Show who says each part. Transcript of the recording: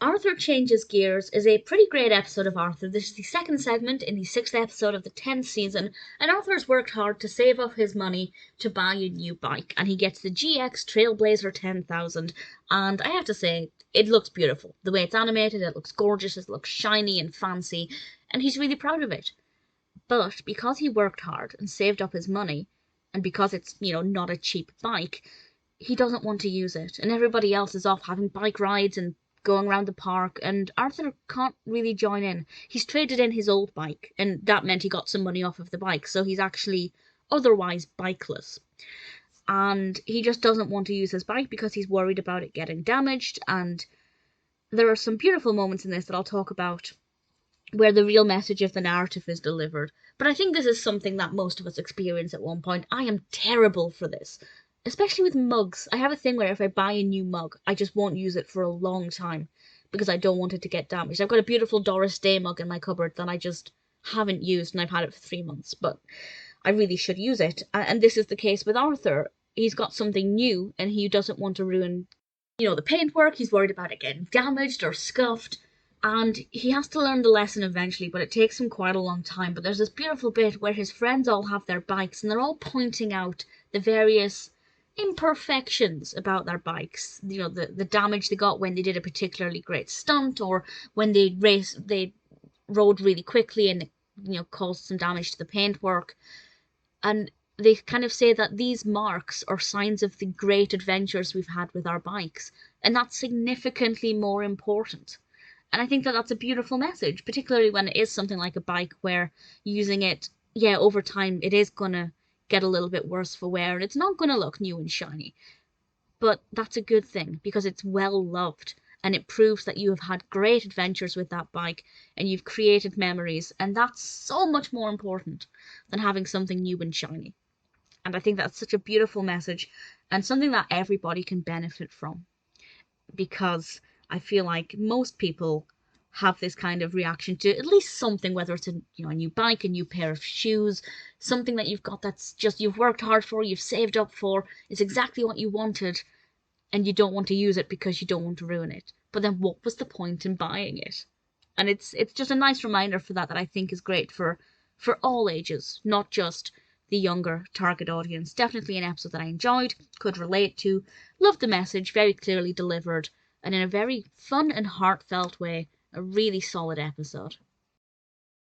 Speaker 1: Arthur Changes Gears is a pretty great episode of Arthur. This is the second segment in the sixth episode of the 10th season, and Arthur's worked hard to save up his money to buy a new bike, and he gets the GX Trailblazer 10,000, and I have to say, it looks beautiful. The way it's animated, it looks gorgeous, it looks shiny and fancy, and he's really proud of it. But because he worked hard and saved up his money, and because it's, not a cheap bike, he doesn't want to use it, and everybody else is off having bike rides and going around the park, and Arthur can't really join in. He's traded in his old bike, and that meant he got some money off of the bike, so he's actually otherwise bikeless. And he just doesn't want to use his bike because he's worried about it getting damaged, and there are some beautiful moments in this that I'll talk about where the real message of the narrative is delivered. But I think this is something that most of us experience at one point. I am terrible for this, especially with mugs. I have a thing where if I buy a new mug, I just won't use it for a long time because I don't want it to get damaged. I've got a beautiful Doris Day mug in my cupboard that I just haven't used, and I've had it for 3 months, but I really should use it. And this is the case with Arthur. He's got something new, and he doesn't want to ruin, the paintwork. He's worried about it getting damaged or scuffed, and he has to learn the lesson eventually, but it takes him quite a long time. But there's this beautiful bit where his friends all have their bikes, and they're all pointing out the various imperfections about their bikes. The damage they got when they did a particularly great stunt, or when they rode really quickly and caused some damage to the paintwork. And they kind of say that these marks are signs of the great adventures we've had with our bikes, and that's significantly more important. And I think that that's a beautiful message, particularly when it is something like a bike where using it, over time it is going to get a little bit worse for wear and it's not going to look new and shiny. But that's a good thing because it's well loved and it proves that you have had great adventures with that bike and you've created memories, and that's so much more important than having something new and shiny. And I think that's such a beautiful message and something that everybody can benefit from, because I feel like most people have this kind of reaction to at least something, whether it's a new bike, a new pair of shoes, something that you've got that's just you've worked hard for, you've saved up for, it's exactly what you wanted, and you don't want to use it because you don't want to ruin it. But then what was the point in buying it? And it's just a nice reminder for that I think is great for all ages, not just the younger target audience. Definitely an episode that I enjoyed, could relate to, loved the message, very clearly delivered, and in a very fun and heartfelt way, a really solid episode.